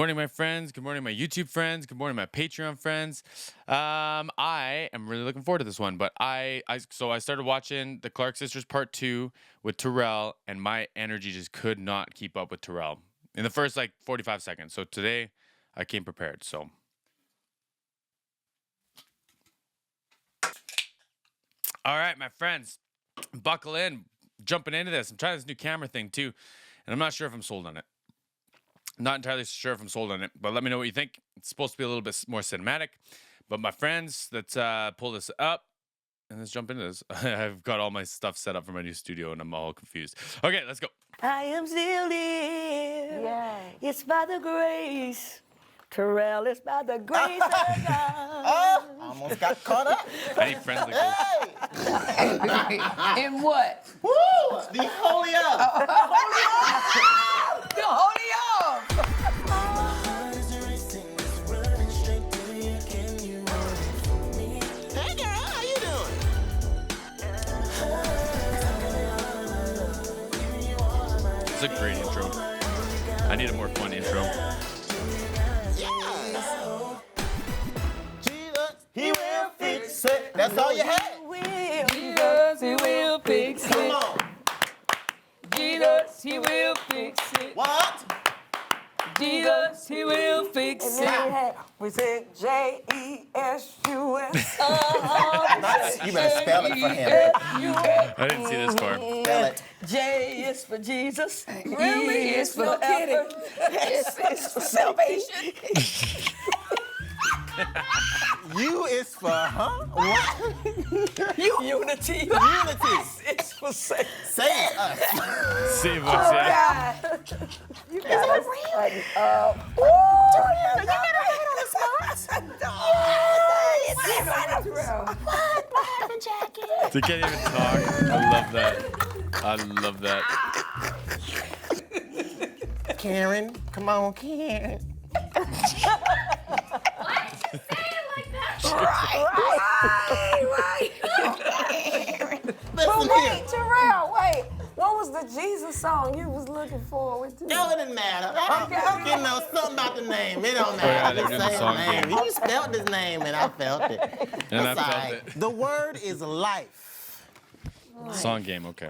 morning, my friends. Good morning, my YouTube friends. Good morning, my Patreon friends. I am really looking forward to this one, but I started watching the Clark Sisters Part 2 with Terrell, and my energy just could not keep up with Terrell in the first 45 seconds. So today I came prepared. So all right, my friends, buckle in. Jumping into this. I'm trying this new camera thing too, and I'm not sure if I'm sold on it. Not entirely sure if I'm sold on it, but let me know what you think. It's supposed to be a little bit more cinematic. But my friends, let's pull this up and let's jump into this. I've got all my stuff set up for my new studio and I'm all confused. Okay, let's go. I am still here. Yeah. It's by the grace. Terrell, it's by the grace of God. Almost got caught up. I need friends like this. In what? Woo! The Holy Up. The Holy Up! Hey girl, how you doing? It's a great intro. I need a more fun intro. Jesus, he will fix it. That's all you had. Jesus, he will fix Come it. on. Jesus, he will fix it. What? Jesus, he will fix it. We say J-E-S-U-S. You better spell it for him. I didn't see this far. Spell it. J is for Jesus. Really? E is for No kidding. effort. S is for salvation. U is for, huh? What? Unity. Unity. S is for safe. Save us. See what's in. You got us. You better hit on the spots. What happened, Jackie? They can't even talk. I love that. I love that. Karen, come on, Karen. Right. Listen here. Wait, Terrell, wait. What was the Jesus song you was looking for? No, it didn't matter. You know, something about the name. It don't matter. they were doing the song name. game. You spelled his name, and I felt it. And I It's all felt right. it. The word is life. Song game, okay.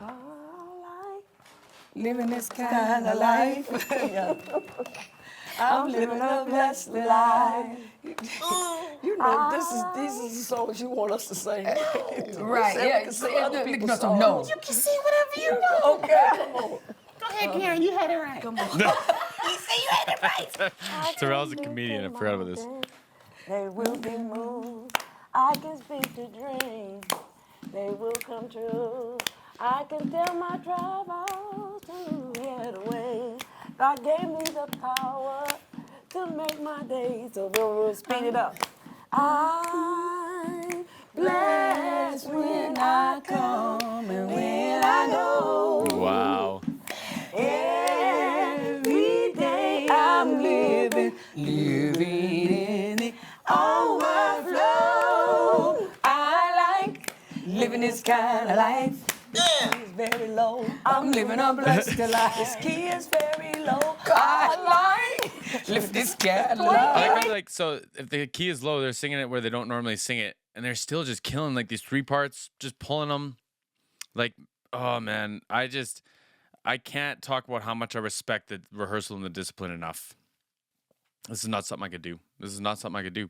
Living this kind of life. I'm living a blessed life. You know, these are the songs you want us to sing. Right, Say we yeah. can sing other people's No. songs. You can see whatever you know. Okay, come on. Go ahead, Karen. You had it right. Come on. Terrell's a comedian. I forgot about this. They will be moved. I can speak to dreams. They will come true. I can tell my troubles to get away. God gave me the power to make my days. So we'll speed it up. I'm blessed when I come and when I go. Wow. Every day I'm living in the overflow. I like living this kind of life. Yeah. It's very low. I'm living a blessed life. This key is very low. I like Lift this kind of I life. like how, so if the key is low, they're singing it where they don't normally sing it, and they're still just killing these three parts, just pulling them. Oh man, I can't talk about how much I respect the rehearsal and the discipline enough. This is not something I could do.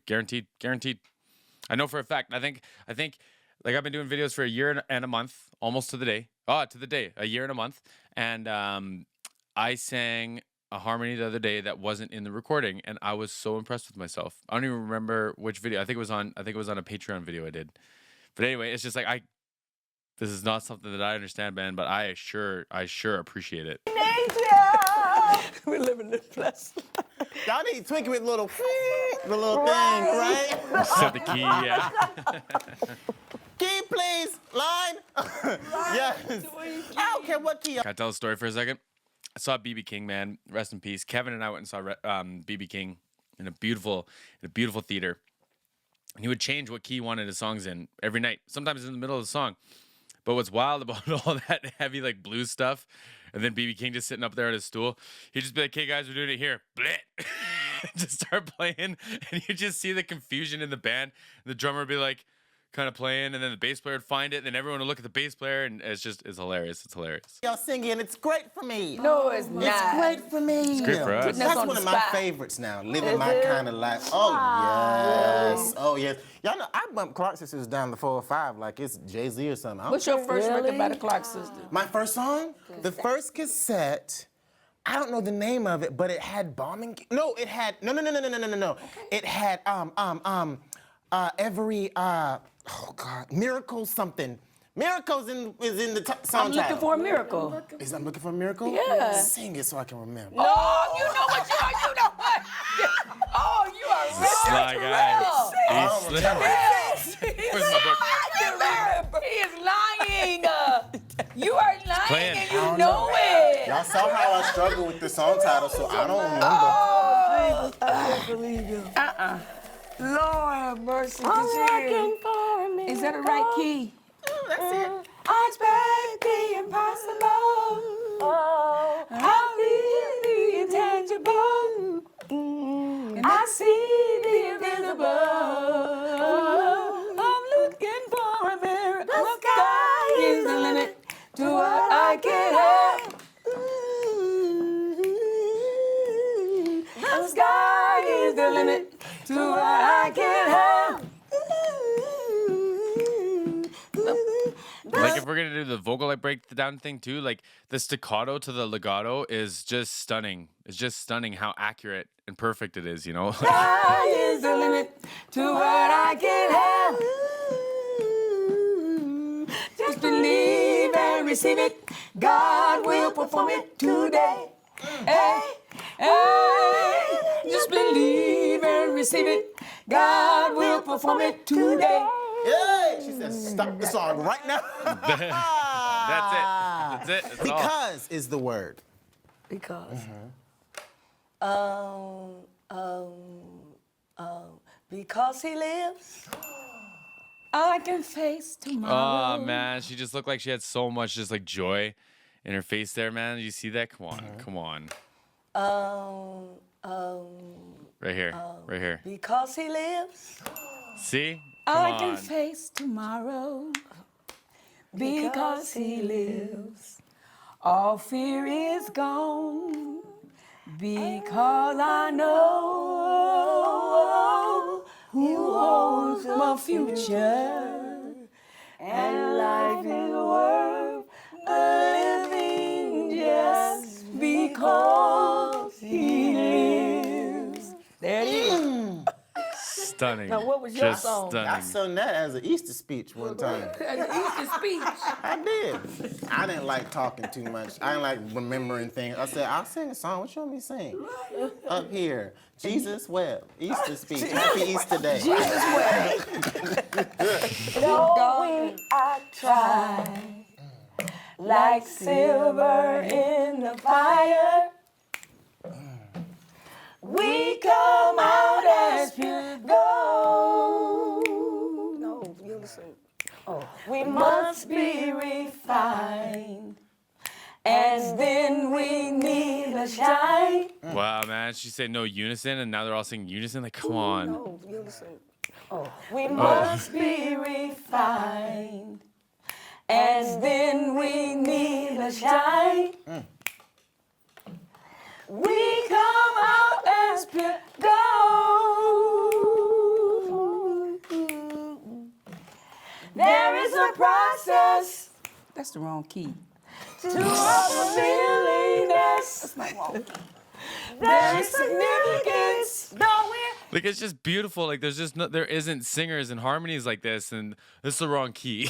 Guaranteed. I know for a fact. I think I've been doing videos for a year and a month, almost to the day. A year and a month. And I sang a harmony the other day that wasn't in the recording, and I was so impressed with myself. I don't even remember which video. I think it was on a Patreon video I did. But anyway, it's just this is not something that I understand, man, but I sure appreciate it. We're living this blessed life. Y'all need Twinkie with the little thing, right? Set the key, yeah. Key, please. Line. Yes. I don't care what key. Can I tell a story for a second? I saw B.B. King, man. Rest in peace. Kevin and I went and saw B.B. King in a beautiful theater. And he would change what key he wanted his songs in every night. Sometimes in the middle of the song. But what's wild about all that heavy blues stuff, and then B.B. King just sitting up there on his stool, he'd just be like, "Hey guys, we're doing it here." Blit. just start playing, and you just see the confusion in the band. The drummer would be like, kind of playing, and then the bass player would find it, and then everyone would look at the bass player, and it's hilarious. It's hilarious. Y'all singing, it's great for me. No, it's not. It's great for me. It's great for us. That's on one the of my spot. favorites now. Living my kind of life. Oh, yes. Oh, yes. Y'all know, I bumped Clark Sisters down the 405 like it's Jay-Z or something. What's your first record Really? by the Clark Sisters? My first song? The first cassette, I don't know the name of it, but it had bombing. No, it had, no. It had, oh God, Miracle something. Miracles is in the song I'm looking title. for a miracle. I'm looking for a miracle? Yeah. Sing it so I can remember. No, you know what you are. You know what? Oh, you are real. Sly guy. Oh, He's- Yes. Where's my book? He is lying. You are lying playing. and you know it. Y'all saw how I struggled with the song title, so I don't remember. Oh, I can't believe you. Lord have mercy. I'm Cause looking for a miracle. is that a right key? That's it. I expect the impossible. Oh, I feel the intangible. And I see the invisible. I'm looking for a miracle. The sky is the limit to what I can have. The sky is the limit to what I can have. Like if we're gonna do the vocal like breakdown thing too, like the staccato to the legato is just stunning. It's just stunning how accurate and perfect it is, you know? Sky is the limit to what I can have. Just believe and receive it. God will perform it today. Hey, hey. Just believe and receive it. God will perform it today. Yay! She said, stop the song right now. That's it. That's it. That's all. Because is the word. because. Because he lives, I can face tomorrow. Oh man, she just looked like she had so much just like joy in her face there, man. Did you see that? Come on, come on. Right here, right here. Because he lives, See? Come I on. can face tomorrow. Because he lives, all fear is gone. Because I know who holds my future, and life is worth living just because he lives. There it is. Stunning. Now, what was your just song? Stunning. I sung that as an Easter speech one time. As an Easter speech. I did. I didn't like talking too much. I didn't like remembering things. I said, I'll sing a song. What you want me to sing? Up here. Jesus wept. Easter speech. Happy Easter Day. Jesus wept. Though I try, Like silver in the fire, we come out as pure gold. no, you listen. We must be refined, and then we need a shine. Wow, man. She said no unison, and now they're all singing unison. Like, come on. No, you listen. We must be refined, and then we need a shine. We come out as pure gold. There is a process. That's the wrong key. To our willingness. That's not wrong. There is significance. No, Like, it's just beautiful. Like, there's just no, there isn't singers and harmonies like this, and this is the wrong key.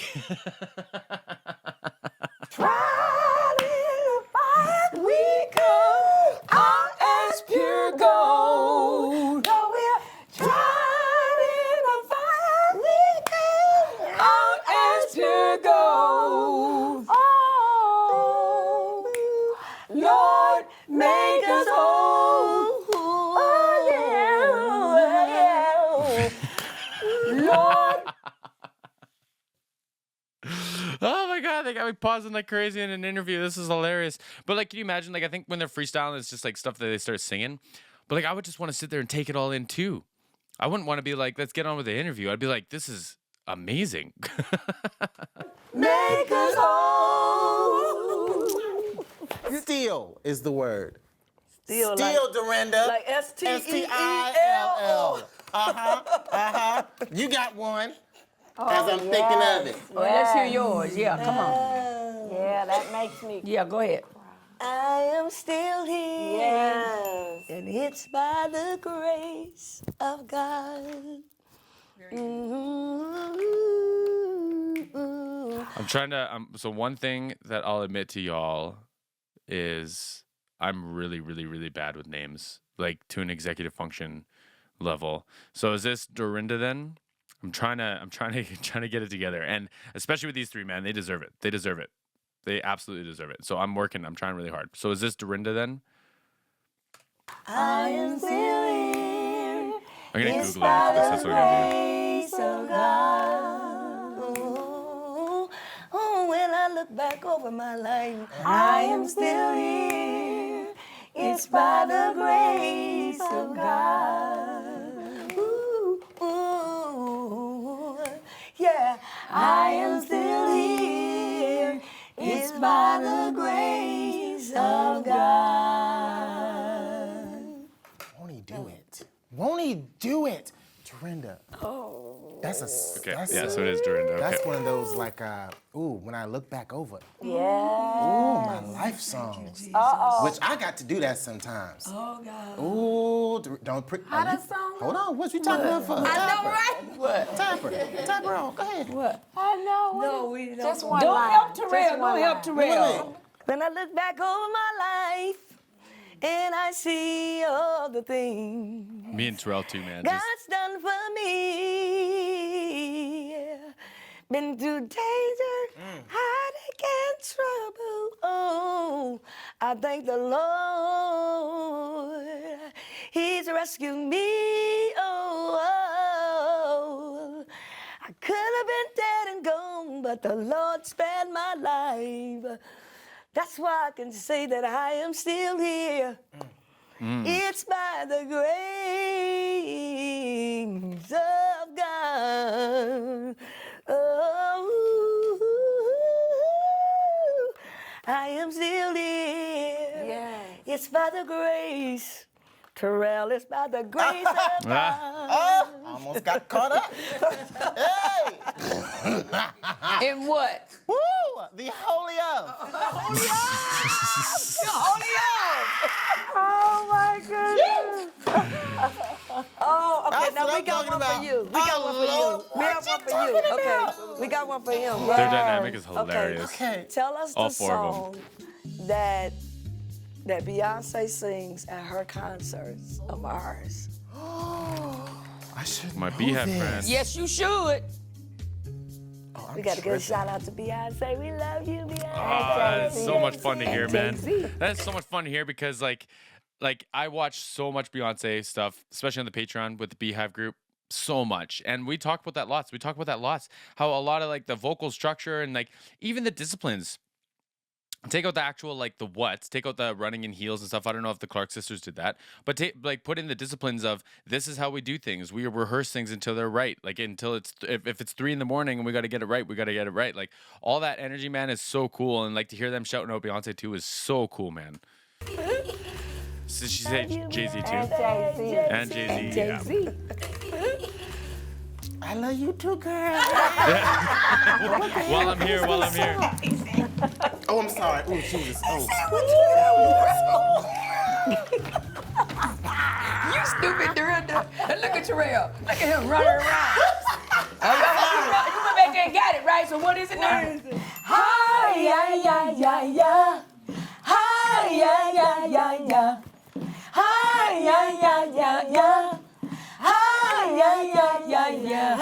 tried in the fire, we come out as pure gold. No, we're tried in the fire, we come out as pure gold. Oh, Lord, make us whole. Oh, yeah. Lord, Oh my god, they got me pausing like crazy in an interview. This is hilarious. But like, can you imagine? Like, I think when they're freestyling, it's just like stuff that they start singing. But like, I would just want to sit there and take it all in too. I wouldn't want to be like, let's get on with the interview. I'd be like, this is amazing. Make us whole. Still is the word. Still, Still, Dorinda. like S-T-E-E-L. S-T-I-L-L. You got one. As I'm thinking of it. Oh, let's hear yours. Yeah, come on. Yeah, that makes me. Yeah, go ahead. I am still here. Yes. And it's by the grace of God. I'm trying to. So one thing that I'll admit to y'all is I'm really, really, really bad with names, like to an executive function level. So is this Dorinda then? I'm trying to get it together, and especially with these three, man, they deserve it. They deserve it. They absolutely deserve it. So I'm trying really hard. So is this Dorinda then? I am still here. I'm gonna Google it. That's what I'm gonna Grace of God. Oh, when I look back over my life, I am still here. It's by the grace of God. Ooh, ooh, yeah, I am still here. It's by the grace of God. Won't he do it? Won't he do it? Dorinda. Oh. That's a. Okay. That's Yeah. So it is Dorinda. Okay. That's one of those like, when I look back over it. Yeah. Ooh, my life songs. Uh-oh. Which I got to do that sometimes. Oh, God. Ooh, don't. How that song Hold on, what you talking about for? I know, right? What? Tap her on. Go ahead. What? I know. No, we don't. Just one Don't line. help Just Terrell. one Don't help line. Terrell. When I look back over my life and I see all the things Me and Terrell too, man. Just, God's done for me. Been through danger, heartache and trouble. Oh, I thank the Lord. He's rescued me. Oh, I could have been dead and gone, but the Lord spared my life. That's why I can say that I am still here. It's by the grace of God. Oh, I am still here. Yes. It's by the grace. Terrell, it's by the grace of God. Oh, almost got caught up. Hey! In what? Woo! The Holy of. Oh my goodness. Oh, okay, That's now what we I'm got talking one about. for you. We got one for you. Lord, We have what one you for you. talking Okay, about? we got one for him. their dynamic is hilarious. Okay. Tell us All the four of song that Beyonce sings at her concerts of ours. I should My know Beehive this. friend. Yes, you should. Oh, I'm We got to give a tripping. shout out to Beyonce. We love you, Beyonce. That's so much fun to hear, man. Jay-Z. That's so much fun to hear because like I watch so much Beyonce stuff, especially on the Patreon with the Beehive group. So much. And we talk about that lots. How a lot of like the vocal structure and like even the disciplines. Take out the actual like the what's, take out the running in heels and stuff. I don't know if the Clark sisters did that, but put in the disciplines of this is how we do things. We rehearse things until they're right. Like until it's if it's 3 a.m. and we got to get it right, we got to get it right. Like all that energy, man, is so cool. And like to hear them shouting out Beyonce too is so cool, man. So she said Jay-Z too. Jay-Z. And Jay-Z. Yeah. Jay-Z. I love you too, girl. While I'm here. Oh, I'm sorry. Oh, Jesus. Oh. You stupid Dorinda. And look at Terrell. Look at him running around. You went back there and got it, right? So what is it now? Hi, yeah, yeah, yeah, yeah. Hi, yeah, yeah, yeah, yeah. Hi, yeah, yeah, yeah, yeah. Hi, yeah, yeah, yeah, yeah.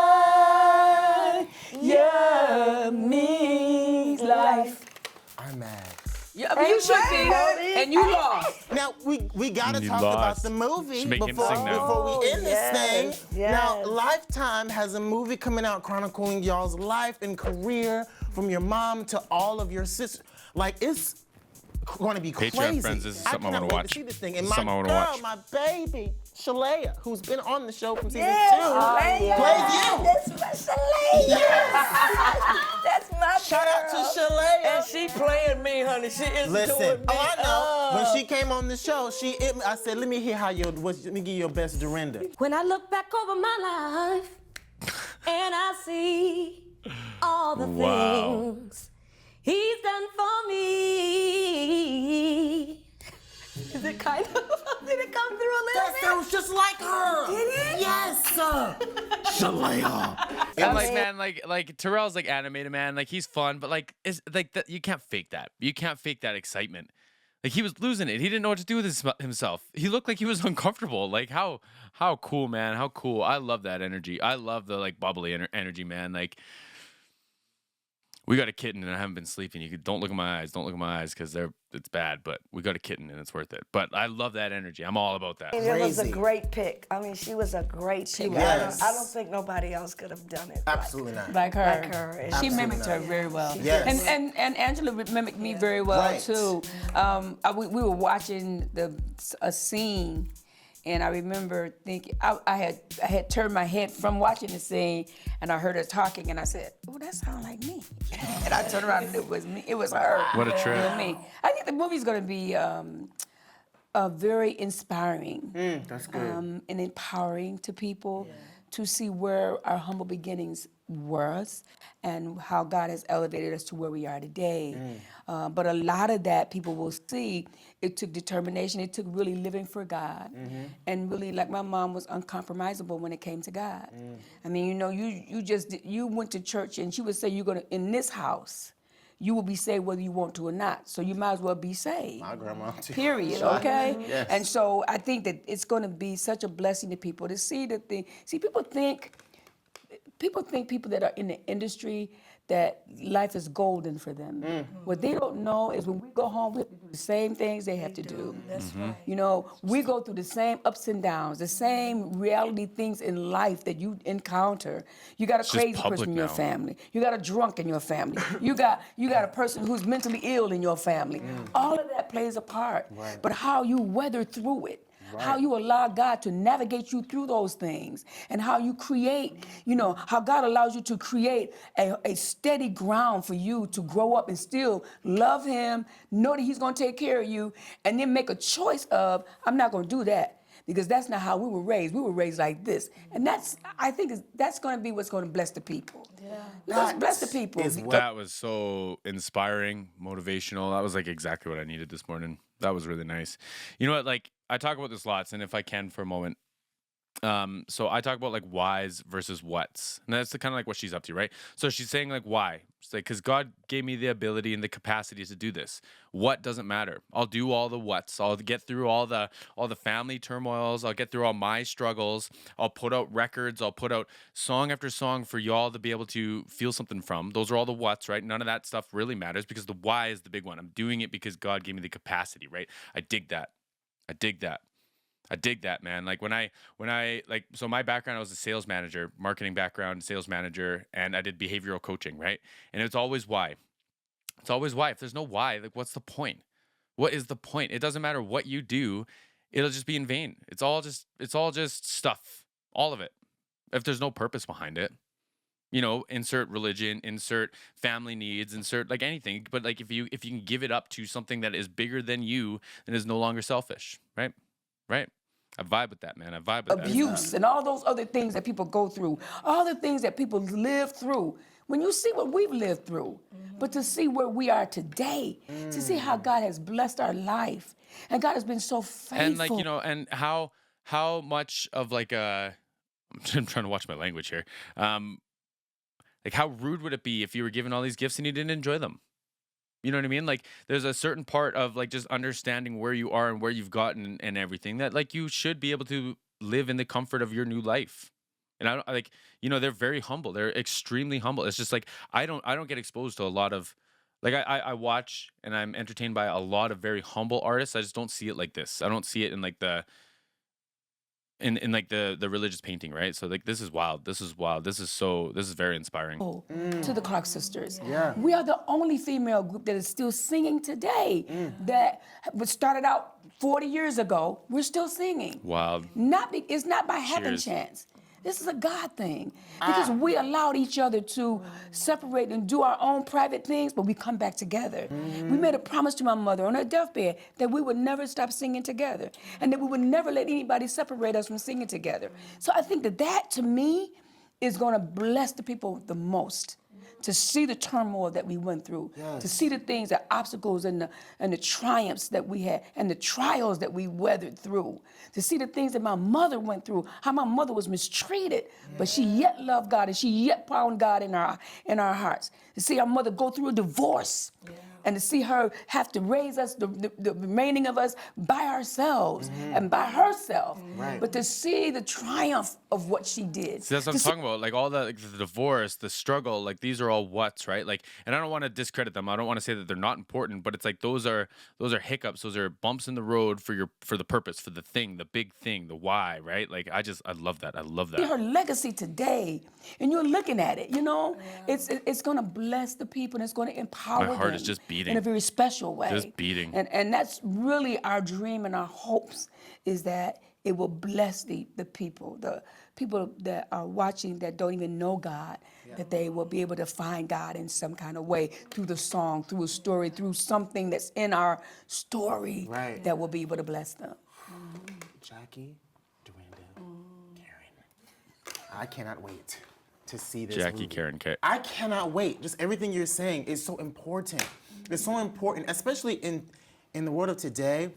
Hi, yeah, means life. I'm mad. Yeah, but you should be. And you lost. Now we gotta You talk about lost. the movie Should make him before sing now. before we end this Yes, thing. yes. Now Lifetime has a movie coming out chronicling y'all's life and career from your mom to all of your sisters. Like it's going to be Patreon crazy. friends, this is something I cannot wanna wait watch. to see this thing. And This is my something I wanna girl, watch. my baby, Shalea, who's been on the show from season Yes, 2, Shalea. plays you. That's my Shalea. That's my Shout out girl. to Shalea. And she playing me, honey. She is Listen, doing me. oh, I know. When she came on the show, I said, let me hear how let me give you your best Dorinda. When I look back over my life and I see all the Wow. things he's done for me. Is it kind of, did it come through a little That bit? sounds just like her. Did it? Yes, Shalea. And like, man, like Terrell's like animated, man. Like he's fun, but like it's like that. You can't fake that. You can't fake that excitement. Like he was losing it. He didn't know what to do with himself. He looked like he was uncomfortable. Like how cool, man. How cool. I love that energy. I love the like bubbly energy, man. Like we got a kitten and I haven't been sleeping. Don't look at my eyes. Don't look at my eyes because it's bad. But we got a kitten and it's worth it. But I love that energy. I'm all about that. And it was a Crazy. great pick. I mean, she was a great pick. was. I don't think nobody else could have done it. Absolutely not. Like her. Like her. And She Absolutely mimicked her not. very well. Yes. And Angela mimicked me very well Right. too. We were watching a scene, and I remember thinking I had turned my head from watching the scene, and I heard her talking, and I said, "Oh, that sounds like me." And I turned around, and it was me. It was her. What a trip. And me. I think the movie's going to be very inspiring. That's good. And empowering to people to see where our humble beginnings was and how God has elevated us to where we are today. But a lot of that people will see, it took determination, it took really living for God. And really, like my mom was uncompromisable when it came to God. I mean, you know, you went to church and she would say, you're gonna, in this house, you will be saved whether you want to or not. So you might as well be saved. My grandma too. Period, okay? Yes. And so I think that it's going to be such a blessing to people to see the thing. See, people think people that are in the industry that life is golden for them. What they don't know is when we go home, we have to do the same things they have to do. That's right. You know, we go through the same ups and downs, the same reality things in life that you encounter. You got a just crazy public person in your now. family. You got a drunk in your family. You got a person who's mentally ill in your family. All of that plays a part. Right. But how you weather through it, how you allow God to navigate you through those things, and how you create, you know, how God allows you to create a steady ground for you to grow up and still love Him, know that He's going to take care of you, and then make a choice of, I'm not going to do that. Because that's not how we were raised. We were raised like this. And I think that's going to be what's going to bless the people. Yeah. Bless the people. Is what That was so inspiring, motivational. That was like exactly what I needed this morning. That was really nice. You know what? Like I talk about this lots, and if I can for a moment, so I talk about like whys versus whats, and that's kind of like what she's up to, right? So she's saying like why? It's like because God gave me the ability and the capacity to do this. What doesn't matter. I'll do all the whats. I'll get through all the family turmoils. I'll get through all my struggles. I'll put out records. I'll put out song after song for y'all to be able to feel something from. Those are all the whats, right? None of that stuff really matters because the why is the big one. I'm doing it because God gave me the capacity, right? I dig that. I dig that. I dig that, man. Like when I like, so my background, I was a sales manager, marketing background, sales manager, and I did behavioral coaching, right? And it's always why. It's always why. If there's no why, like what's the point? What is the point? It doesn't matter what you do. It'll just be in vain. It's all just stuff. All of it. If there's no purpose behind it. You know, insert religion, insert family needs, insert like anything. But like if you can give it up to something that is bigger than you, then is no longer selfish, right? Right. I vibe with that, man. I vibe with that. Abuse and all those other things that people go through, all the things that people live through. When you see what we've lived through, but to see where we are today, to see how God has blessed our life, and God has been so faithful. And like, you know, and how much of like I'm trying to watch my language here. Like how rude would it be if you were given all these gifts and you didn't enjoy them? You know what I mean? Like there's a certain part of like just understanding where you are and where you've gotten and everything that like you should be able to live in the comfort of your new life. And I like, you know, they're very humble. They're extremely humble. It's just like I don't get exposed to a lot of like I watch and I'm entertained by a lot of very humble artists. I just don't see it like this. I don't see it in like the in like the religious painting, right? So like this is wild. This is wild. This is very inspiring. To the Clark sisters. Yeah. We are the only female group that is still singing today that was started out 40 years ago. We're still singing. Wild. It's not by happen Cheers. chance. This is a God thing because we allowed each other to separate and do our own private things, but we come back together. We made a promise to my mother on her deathbed that we would never stop singing together and that we would never let anybody separate us from singing together. So I think that to me is going to bless the people the most. To see the turmoil that we went through, to see the things, the obstacles and the triumphs that we had and the trials that we weathered through, to see the things that my mother went through, how my mother was mistreated, but she yet loved God and she yet found God in our hearts. To see our mother go through a divorce. And to see her have to raise us, the remaining of us, by ourselves and by herself. Right. But to see the triumph of what she did. See, that's what I'm talking about. Like all like the divorce, the struggle, like these are all what's, right? Like, and I don't want to discredit them. I don't want to say that they're not important, but it's like those are hiccups. Those are bumps in the road for the purpose, for the thing, the big thing, the why, right? Like I love that. I love that. Her legacy today, and you're looking at it, it's going to bless the people and it's going to empower them. My heart is just beating. In a very special way. Just beating. And that's really our dream and our hopes is that it will bless the people, the people that are watching that don't even know God, that they will be able to find God in some kind of way through the song, through a story, through something that's in our story that will be able to bless them. Jackie, Duranda, Karen. I cannot wait to see this Jackie, movie. Karen, I cannot wait. Just everything you're saying is so important. It's so important, especially in the world of today.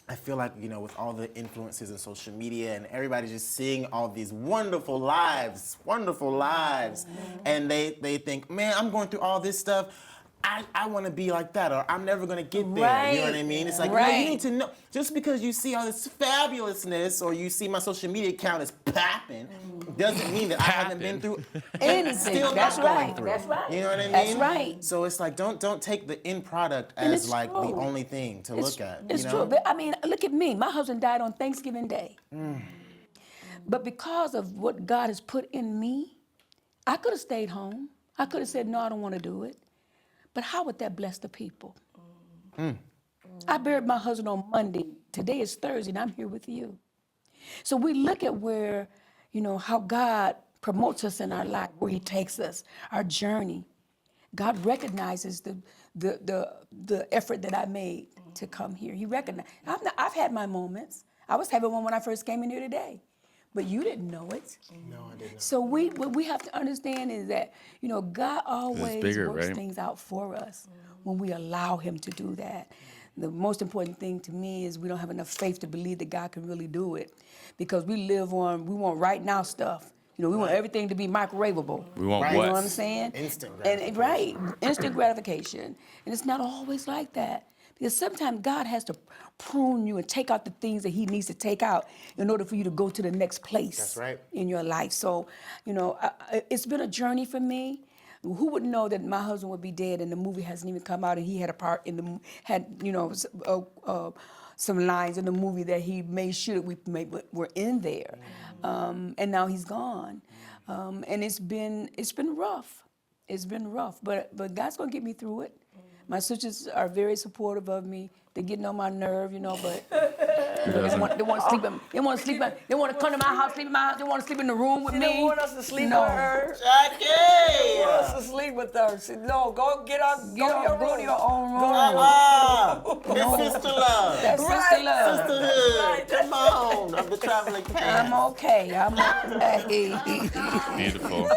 I feel like, with all the influences in social media and everybody just seeing all these wonderful lives, and they think, man, I'm going through all this stuff. I want to be like that, or I'm never going to get there. You know what I mean? It's like, you need to know, just because you see all this fabulousness or you see my social media account is popping, doesn't mean that I haven't been through anything. Still That's not going right. through. That's right. You know what I mean? That's right. So it's like, don't take the end product And as it's like true. the only thing to look at. It's true. But, I mean, look at me. My husband died on Thanksgiving Day. But because of what God has put in me, I could have stayed home. I could have said, no, I don't want to do it. But how would that bless the people? I buried my husband on Monday. Today is Thursday, and I'm here with you. So we look at where, how God promotes us in our life, where he takes us, our journey. God recognizes the effort that I made to come here. He recognized. I've had my moments. I was having one when I first came in here today. But you didn't know it. No, I didn't. So what we have to understand is that, God always works right? things out for us when we allow him to do that. The most important thing to me is we don't have enough faith to believe that God can really do it, because we want right now stuff. We want everything to be microwavable. We want Right. You what? know what I'm saying? Instant And gratification. instant gratification. And it's not always like that. Because sometimes God has to prune you and take out the things that he needs to take out in order for you to go to the next place That's right. in your life. So, it's been a journey for me. Who would know that my husband would be dead and the movie hasn't even come out and he had a part in some lines in the movie that he made sure that were in there. And now he's gone. And it's been rough. It's been rough, but God's gonna get me through it. My sisters are very supportive of me. They're getting on my nerve, but they want to sleep. They want to sleep. They want to come to my house, sleep in my house. They want to sleep in the room with me. They want us to sleep No. with her. Jackie! They want us to sleep with her. She, no, go get up. Go to your own room. It's sister love. That's Right. sister love. Sisterhood. Come on. I'm the traveling I'm pants. okay. I'm okay. Beautiful.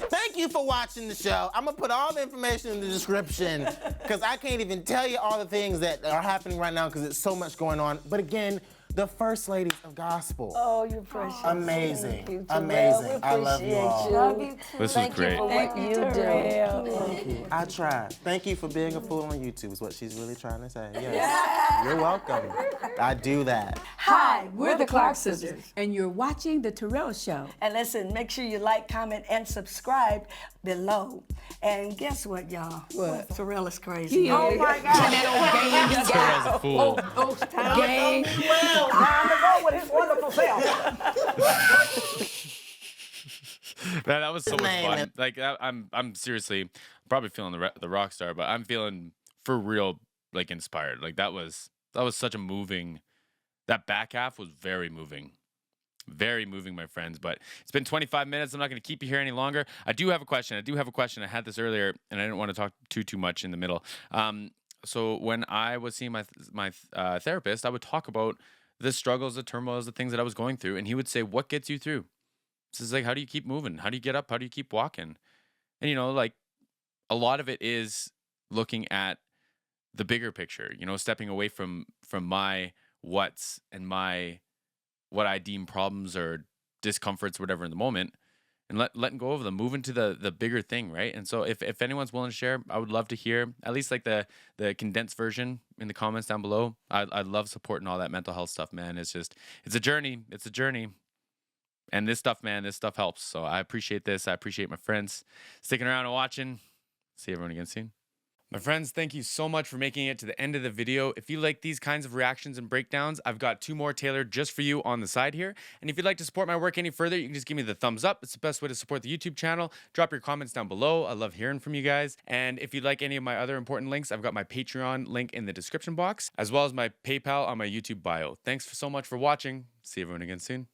Thank you for watching the show. I'm gonna put all the information in the description because I can't even tell you all the things that are happening right now because there's so much going on. But again, the First Ladies of Gospel. Oh, you're precious. Amazing. Thank you, Amazing. Terrell. We I love you all. appreciate Love you too. This was Thank great. you for what you do. Thank you. I tried. Thank you for being a fool on YouTube is what she's really trying to say. Yes. You're welcome. I do that. Hi, we're the Clark Sisters, and you're watching The Terrell Show. And listen, make sure you like, comment, and subscribe below. And guess what, y'all? What? Terrell is crazy. Oh my God. Terrell's a fool. Gang. Time to go with his wonderful self. Man, that was so much name fun. is- Like I'm seriously probably feeling the rock star, but I'm feeling for real like inspired. Like that was such a moving. That back half was very moving. Very moving, my friends. But it's been 25 minutes. I'm not going to keep you here any longer. I do have a question. I had this earlier, and I didn't want to talk too much in the middle. So when I was seeing my therapist, I would talk about the struggles, the turmoils, the things that I was going through, and he would say, "What gets you through?" This is like, how do you keep moving? How do you get up? How do you keep walking? And like a lot of it is looking at the bigger picture. Stepping away from my what's and my what I deem problems or discomforts, whatever in the moment, and letting go of them, moving to the bigger thing, right? And so if anyone's willing to share, I would love to hear at least like the condensed version in the comments down below. I love supporting all that mental health stuff, man. It's a journey. It's a journey. And this stuff, man, this stuff helps. So I appreciate this. I appreciate my friends sticking around and watching. See everyone again soon. My friends, thank you so much for making it to the end of the video. If you like these kinds of reactions and breakdowns, I've got 2 more tailored just for you on the side here. And if you'd like to support my work any further, you can just give me the thumbs up. It's the best way to support the YouTube channel. Drop your comments down below. I love hearing from you guys. And if you'd like any of my other important links, I've got my Patreon link in the description box, as well as my PayPal on my YouTube bio. Thanks so much for watching. See everyone again soon.